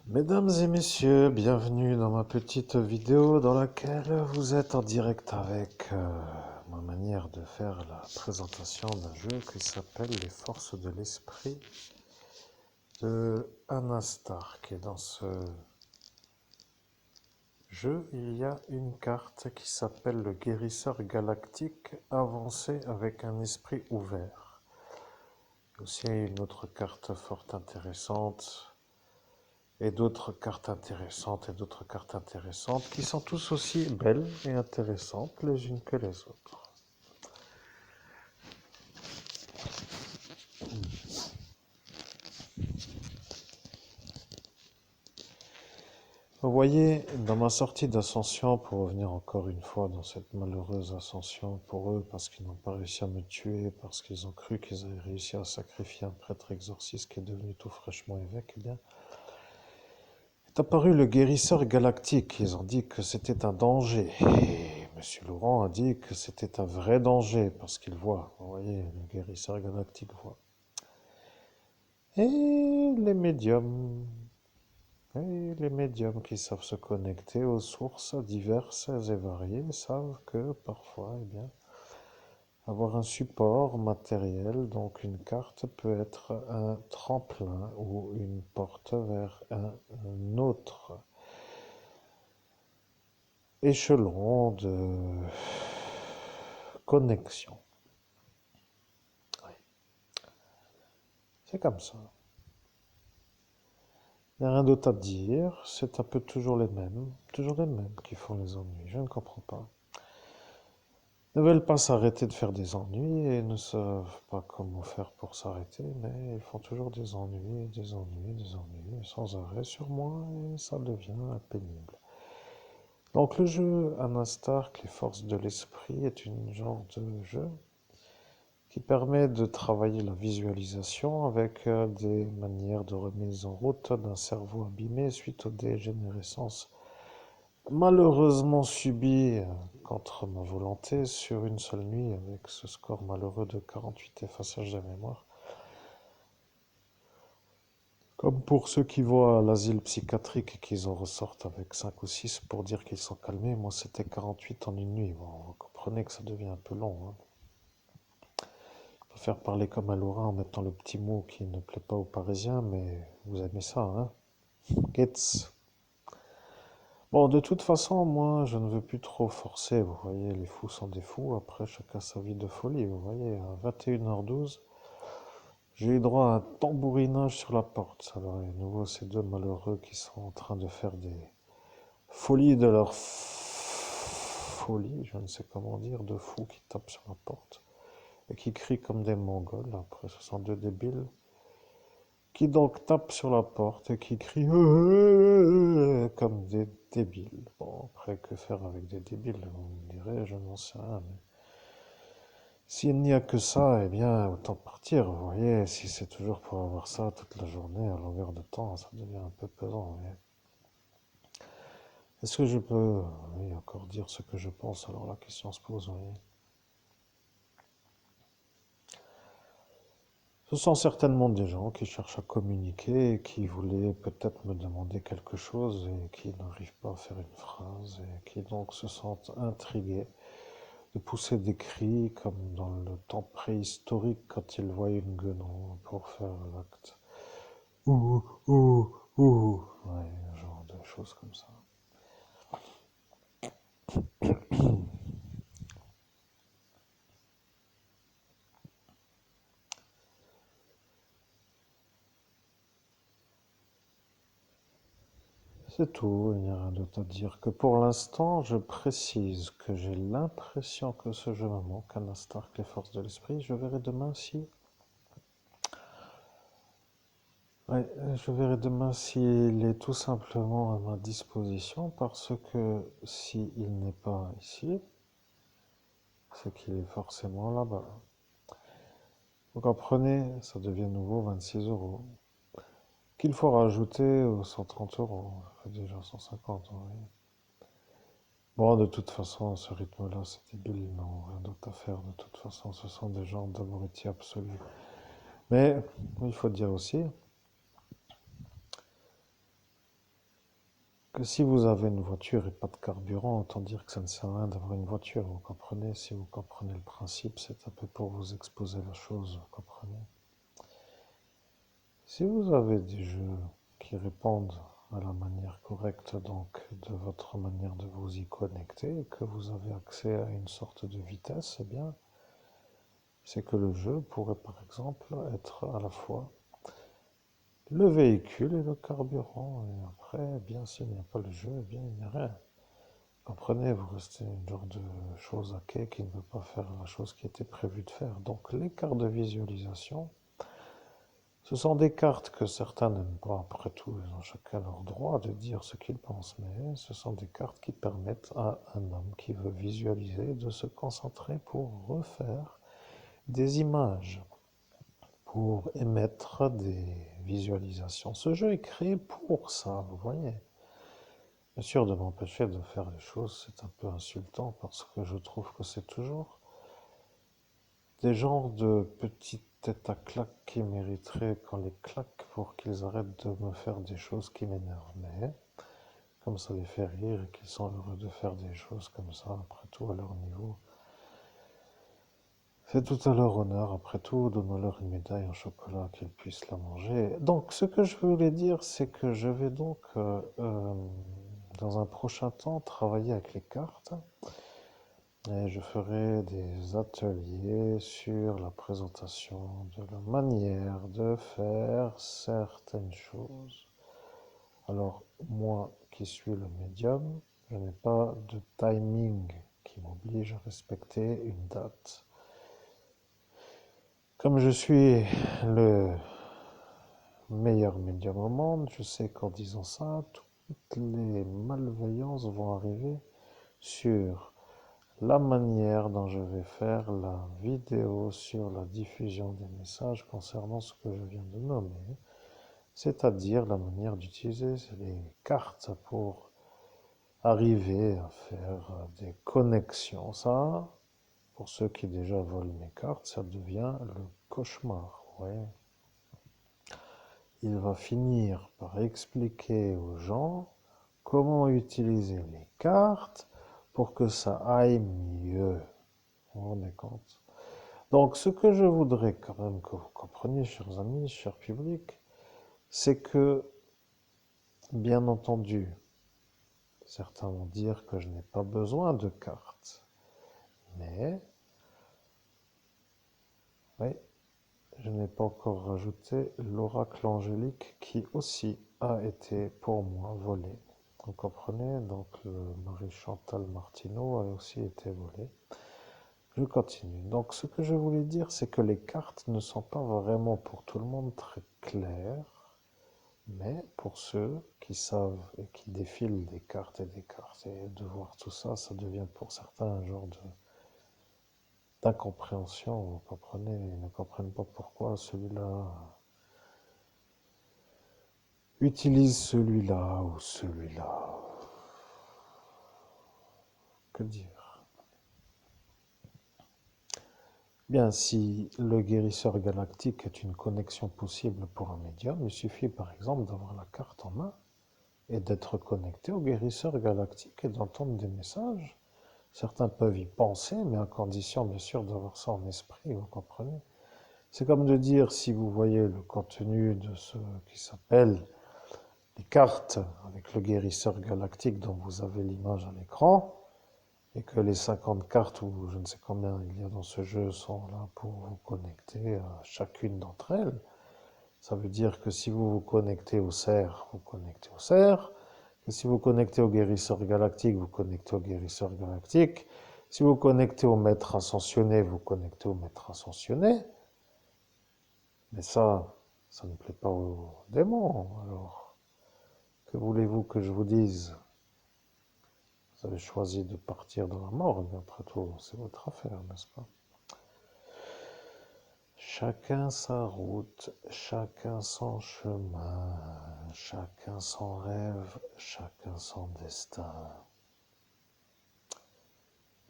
Mesdames et messieurs, bienvenue dans ma petite vidéo dans laquelle vous êtes en direct avec ma manière de faire la présentation d'un jeu qui s'appelle Les Forces de l'Esprit de Anna Stark. Et dans ce jeu, il y a une carte qui s'appelle le Guérisseur Galactique avancé avec un esprit ouvert. Il y a aussi une autre carte fort intéressante et d'autres cartes intéressantes et d'autres cartes intéressantes qui sont tous aussi belles et intéressantes les unes que les autres. Vous voyez, dans ma sortie d'ascension, pour revenir encore une fois dans cette malheureuse ascension pour eux, parce qu'ils n'ont pas réussi à me tuer, parce qu'ils ont cru qu'ils avaient réussi à sacrifier un prêtre exorciste qui est devenu tout fraîchement évêque, eh bien, est apparu le guérisseur galactique. Ils ont dit que c'était un danger. Et Monsieur Laurent a dit que c'était un vrai danger, parce qu'il voit. Vous voyez, le guérisseur galactique voit. Et les médiums. Et les médiums qui savent se connecter aux sources diverses et variées savent que parfois, eh bien, avoir un support matériel, donc une carte, peut être un tremplin ou une porte vers un autre échelon de connexion. Oui, c'est comme ça. Il n'y a rien d'autre à dire, c'est un peu toujours les mêmes qui font les ennuis, je ne comprends pas. Ils ne veulent pas s'arrêter de faire des ennuis et ne savent pas comment faire pour s'arrêter, mais ils font toujours des ennuis, des ennuis, des ennuis, sans arrêt sur moi, et ça devient pénible. Donc le jeu Anastark, les forces de l'esprit, est une genre de jeu qui permet de travailler la visualisation avec des manières de remise en route d'un cerveau abîmé suite aux dégénérescences malheureusement subie contre ma volonté sur une seule nuit avec ce score malheureux de 48 effaçages de mémoire. Comme pour ceux qui voient l'asile psychiatrique et qu'ils en ressortent avec 5 ou 6 pour dire qu'ils sont calmés, moi c'était 48 en une nuit. Bon, vous comprenez que ça devient un peu long. Hein. Faut faire parler comme un Lorrain en mettant le petit mot qui ne plaît pas aux Parisiens, mais vous aimez ça, hein? Gets. Bon, de toute façon, moi, je ne veux plus trop forcer, vous voyez, les fous sont des fous, après chacun sa vie de folie, vous voyez, à 21h12, j'ai eu droit à un tambourinage sur la porte. Alors, à nouveau, ces deux malheureux qui sont en train de faire des folies de leur folie, je ne sais comment dire, de fous qui tapent sur la porte et qui crient comme des Mongols. Après, ce sont deux débiles qui donc tapent sur la porte et qui crient comme des débiles. Bon, après, que faire avec des débiles, on me dirait, je n'en sais rien. Mais s'il n'y a que ça, eh bien, autant partir. Vous voyez, si c'est toujours pour avoir ça toute la journée, à longueur de temps, ça devient un peu pesant. Mais est-ce que je peux, oui, encore dire ce que je pense? Alors la question se pose, vous voyez. Ce sont certainement des gens qui cherchent à communiquer et qui voulaient peut-être me demander quelque chose et qui n'arrivent pas à faire une phrase et qui donc se sentent intrigués de pousser des cris comme dans le temps préhistorique quand ils voient une guenon pour faire l'acte. Ouh, ouh, ouh. Ouais, un genre de choses comme ça. C'est tout, il n'y a rien d'autre à dire que pour l'instant, je précise que j'ai l'impression que ce jeu me manque, Anna Stark, les forces de l'esprit. Je verrai demain si. Ouais, je verrai demain s'il est tout simplement à ma disposition, parce que s'il n'est pas ici, c'est qu'il est forcément là-bas. Vous comprenez, ça devient nouveau 26 €. Qu'il faut rajouter aux 130 euros. Ça fait déjà 150, vous voyez. Bon, de toute façon, ce rythme-là, c'est débile, ils n'ont rien d'autre à faire. De toute façon, ce sont des gens d'abrutis absolus. Mais il faut dire aussi Que si vous avez une voiture et pas de carburant, autant dire que ça ne sert à rien d'avoir une voiture, vous comprenez? Si vous comprenez le principe, c'est un peu pour vous exposer la chose, vous comprenez? Si vous avez des jeux qui répondent à la manière correcte donc de votre manière de vous y connecter et que vous avez accès à une sorte de vitesse, eh bien, c'est que le jeu pourrait par exemple être à la fois le véhicule et le carburant. Et après, eh bien, s'il n'y a pas le jeu, eh bien, il n'y a rien. Comprenez, vous restez une genre de chose à quai qui ne veut pas faire la chose qui était prévue de faire. Donc les cartes de visualisation, ce sont des cartes que certains n'aiment pas. Après tout, ils ont chacun leur droit de dire ce qu'ils pensent, mais ce sont des cartes qui permettent à un homme qui veut visualiser de se concentrer pour refaire des images, pour émettre des visualisations. Ce jeu est créé pour ça, vous voyez. Bien sûr, de m'empêcher de faire les choses, c'est un peu insultant parce que je trouve que c'est toujours des genres de petites têtes à claques qui mériteraient qu'on les claque pour qu'ils arrêtent de me faire des choses qui m'énervent. Mais comme ça les fait rire et qu'ils sont heureux de faire des choses comme ça, après tout, à leur niveau, c'est tout à leur honneur. Après tout, donnons-leur une médaille en chocolat qu'ils puissent la manger. Donc, ce que je voulais dire, c'est que je vais donc, dans un prochain temps, travailler avec les cartes. Et je ferai des ateliers sur la présentation de la manière de faire certaines choses. Alors, moi qui suis le médium, je n'ai pas de timing qui m'oblige à respecter une date. Comme je suis le meilleur médium au monde, je sais qu'en disant ça, toutes les malveillances vont arriver sur la manière dont je vais faire la vidéo sur la diffusion des messages concernant ce que je viens de nommer, c'est-à-dire la manière d'utiliser les cartes pour arriver à faire des connexions. Ça, pour ceux qui déjà volent mes cartes, ça devient le cauchemar. Ouais. Il va finir par expliquer aux gens comment utiliser les cartes pour que ça aille mieux. Vous vous rendez compte? Donc, ce que je voudrais quand même que vous compreniez, chers amis, cher public, c'est que, bien entendu, certains vont dire que je n'ai pas besoin de cartes, mais, oui, je n'ai pas encore rajouté l'oracle angélique qui aussi a été pour moi volé. Vous comprenez? Donc, le Marie Chantal Martineau a aussi été volé. Je continue. Donc, ce que je voulais dire, c'est que les cartes ne sont pas vraiment pour tout le monde très claires, mais pour ceux qui savent et qui défilent des cartes et des cartes. Et de voir tout ça, ça devient pour certains un genre d'incompréhension. Vous comprenez? Ils ne comprennent pas pourquoi celui-là utilise celui-là ou celui-là. Que dire? Bien, si le guérisseur galactique est une connexion possible pour un médium, il suffit par exemple d'avoir la carte en main et d'être connecté au guérisseur galactique et d'entendre des messages. Certains peuvent y penser, mais à condition bien sûr d'avoir ça en esprit, vous comprenez? C'est comme de dire, si vous voyez le contenu de ce qui s'appelle les cartes avec le guérisseur galactique dont vous avez l'image à l'écran, et que les 50 cartes ou je ne sais combien il y a dans ce jeu sont là pour vous connecter à chacune d'entre elles. Ça veut dire que si vous vous connectez au cerf, vous connectez au cerf. Que si vous connectez au guérisseur galactique, vous connectez au guérisseur galactique. Si vous connectez au maître ascensionné, vous connectez au maître ascensionné. Mais ça ne plaît pas aux démons. Alors, que voulez-vous que je vous dise? Vous avez choisi de partir dans la mort, mais après tout, c'est votre affaire, n'est-ce pas? Chacun sa route, chacun son chemin, chacun son rêve, chacun son destin.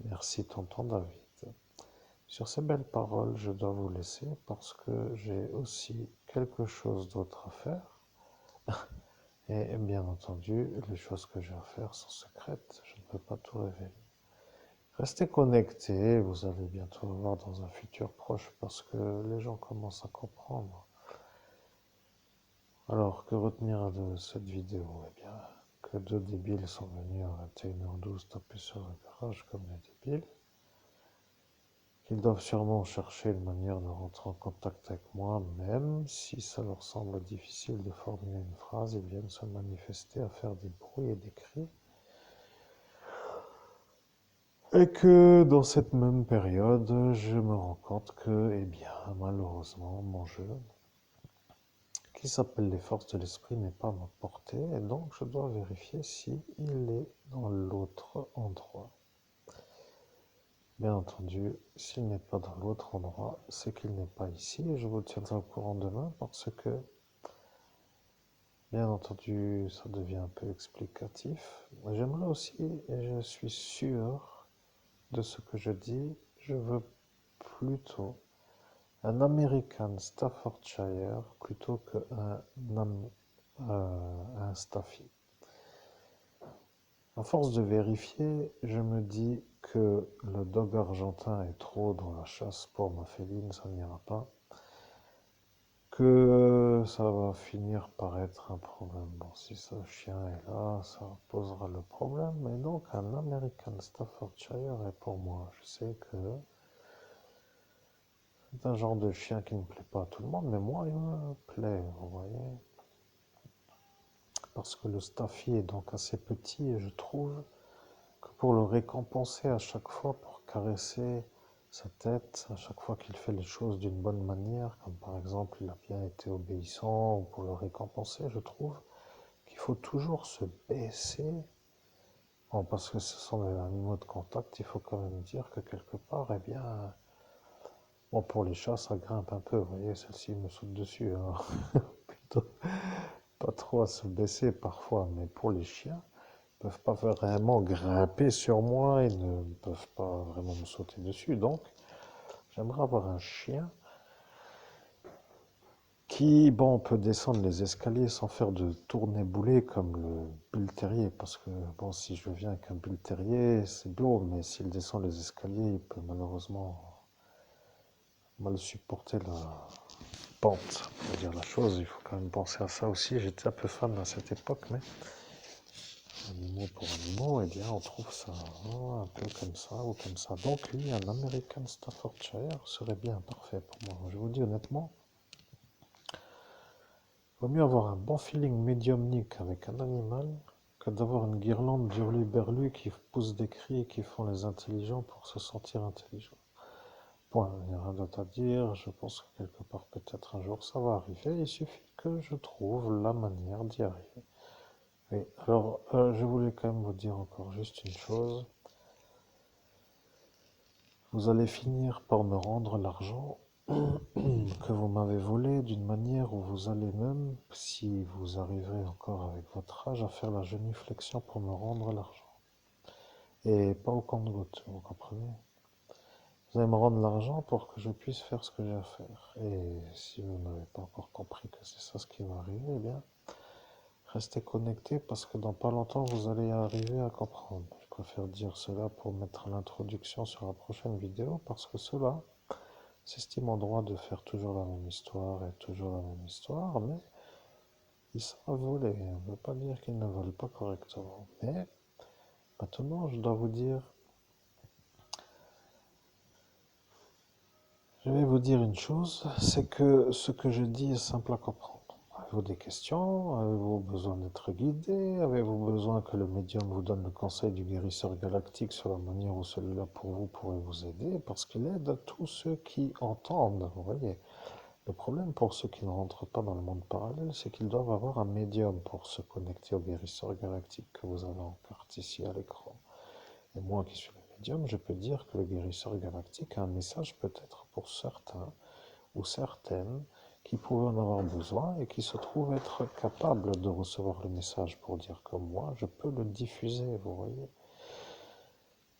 Merci, tonton David. Sur ces belles paroles, je dois vous laisser parce que j'ai aussi quelque chose d'autre à faire. Et bien entendu, les choses que j'ai à faire sont secrètes, je ne peux pas tout révéler. Restez connectés, vous allez bientôt voir dans un futur proche parce que les gens commencent à comprendre. Alors, que retenir de cette vidéo? Eh bien, que deux débiles sont venus à 21h12 taper sur le garage comme des débiles, qu'ils doivent sûrement chercher une manière de rentrer en contact avec moi, même si ça leur semble difficile de formuler une phrase, ils viennent se manifester à faire des bruits et des cris, et que dans cette même période, je me rends compte que, eh bien, malheureusement, mon jeu, qui s'appelle les forces de l'esprit, n'est pas à ma portée, et donc je dois vérifier si il est dans l'autre endroit. Bien entendu, s'il n'est pas dans l'autre endroit, c'est qu'il n'est pas ici, et je vous tiendrai au courant demain, parce que, bien entendu, ça devient un peu explicatif. J'aimerais aussi, et je suis sûr de ce que je dis, je veux plutôt un American Staffordshire plutôt qu'un Staffy. À force de vérifier, je me dis que le dog argentin est trop dans la chasse pour ma féline, ça n'ira pas. Que ça va finir par être un problème. Bon, si ce chien est là, ça posera le problème. Mais donc, un American Staffordshire est pour moi. Je sais que c'est un genre de chien qui ne plaît pas à tout le monde, mais moi, il me plaît, vous voyez. Parce que le Staffy est donc assez petit et je trouve que pour le récompenser à chaque fois, pour caresser sa tête, à chaque fois qu'il fait les choses d'une bonne manière, comme par exemple il a bien été obéissant, ou pour le récompenser, je trouve qu'il faut toujours se baisser. Bon, parce que ce sont des animaux de contact, il faut quand même dire que quelque part, eh bien, bon, pour les chats, ça grimpe un peu, vous voyez, celle-ci me saute dessus, alors plutôt pas trop à se baisser parfois, mais pour les chiens, ils ne peuvent pas vraiment grimper sur moi, ils ne peuvent pas vraiment me sauter dessus, donc j'aimerais avoir un chien qui, bon, peut descendre les escaliers sans faire de tournée-boulet comme le Bull Terrier, parce que, bon, si je viens avec un Bull Terrier, c'est beau, mais s'il descend les escaliers, il peut malheureusement mal supporter la pente, pour dire la chose. Il faut quand même penser à ça aussi. J'étais un peu fan à cette époque, mais animaux pour animaux, eh bien, on trouve ça un peu comme ça ou comme ça. Donc, oui, un American Staffordshire serait bien parfait pour moi. Je vous dis honnêtement, vaut mieux avoir un bon feeling médiumnique avec un animal que d'avoir une guirlande d'hurluberlus qui poussent des cris et qui font les intelligents pour se sentir intelligents. Point, il n'y a rien d'autre à dire. Je pense que quelque part, peut-être un jour, ça va arriver. Il suffit que je trouve la manière d'y arriver. Oui, alors, je voulais quand même vous dire encore juste une chose. Vous allez finir par me rendre l'argent que vous m'avez volé d'une manière où vous allez même, si vous arriverez encore avec votre âge, à faire la genuflexion pour me rendre l'argent. Et pas au compte-gouttes, vous comprenez? Vous allez me rendre l'argent pour que je puisse faire ce que j'ai à faire. Et si vous n'avez pas encore compris que c'est ça ce qui va arriver, eh bien, restez connectés parce que dans pas longtemps, vous allez arriver à comprendre. Je préfère dire cela pour mettre l'introduction sur la prochaine vidéo parce que cela s'estiment en droit de faire toujours la même histoire et toujours la même histoire, mais ils savent voler. On ne veut pas dire qu'ils ne volent pas correctement. Mais maintenant, je dois vous dire, je vais vous dire une chose, c'est que ce que je dis est simple à comprendre. Avez-vous des questions? Avez-vous besoin d'être guidé? Avez-vous besoin que le médium vous donne le conseil du guérisseur galactique sur la manière où celui-là pour vous pourrait vous aider? Parce qu'il aide tous ceux qui entendent, vous voyez. Le problème pour ceux qui ne rentrent pas dans le monde parallèle, c'est qu'ils doivent avoir un médium pour se connecter au guérisseur galactique que vous avez en carte ici à l'écran. Et moi qui suis le médium, je peux dire que le guérisseur galactique a un message peut-être pour certains ou certaines qui pourraient en avoir besoin et qui se trouvent être capables de recevoir le message pour dire comme moi, je peux le diffuser, vous voyez.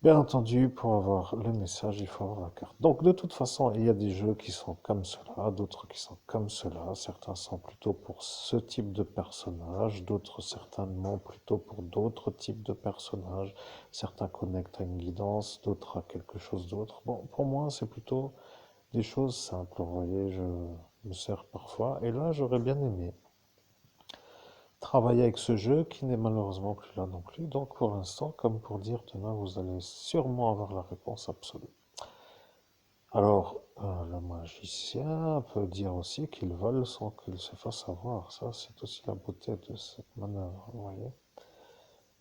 Bien entendu, pour avoir le message, il faut avoir la carte. Donc, de toute façon, il y a des jeux qui sont comme cela, d'autres qui sont comme cela. Certains sont plutôt pour ce type de personnage, d'autres certainement plutôt pour d'autres types de personnages. Certains connectent à une guidance, d'autres à quelque chose d'autre. Bon, pour moi, c'est plutôt des choses simples. Vous voyez, je me sers parfois. Et là, j'aurais bien aimé travailler avec ce jeu qui n'est malheureusement plus là non plus. Donc pour l'instant, comme pour dire demain, vous allez sûrement avoir la réponse absolue. Alors, le magicien peut dire aussi qu'il vole sans qu'il se fasse avoir. Ça, c'est aussi la beauté de cette manœuvre, vous voyez.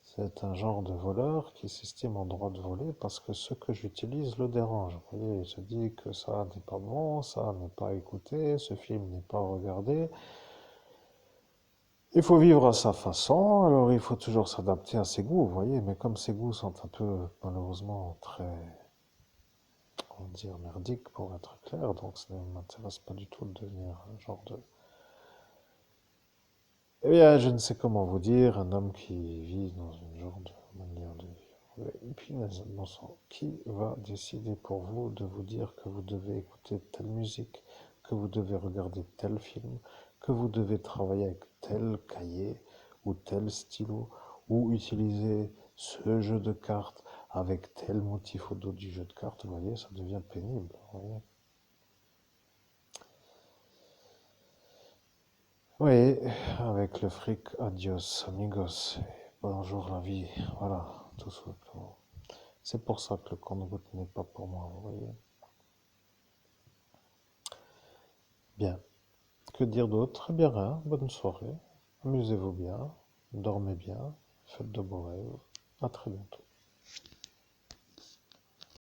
C'est un genre de voleur qui s'estime en droit de voler parce que ce que j'utilise le dérange. Vous voyez, il se dit que ça n'est pas bon, ça n'est pas écouté, ce film n'est pas regardé. Il faut vivre à sa façon, alors il faut toujours s'adapter à ses goûts, vous voyez, mais comme ses goûts sont un peu, malheureusement, très, on va dire, merdiques pour être clair, donc ça ne m'intéresse pas du tout de devenir un genre de... Eh bien, je ne sais comment vous dire, un homme qui vit dans une genre de manière de vivre. Et puis, bon sang, qui va décider pour vous de vous dire que vous devez écouter telle musique, que vous devez regarder tel film, que vous devez travailler avec tel cahier ou tel stylo, ou utiliser ce jeu de cartes avec tel motif au dos du jeu de cartes, vous voyez, ça devient pénible, vous voyez. Oui, avec le fric, adios amigos. Bonjour la vie, voilà, tout simplement. C'est pour ça que le compte-gouttes n'est pas pour moi, vous voyez. Bien, que dire d'autre? Eh bien rien, bonne soirée, amusez-vous bien, dormez bien, faites de beaux rêves, à très bientôt.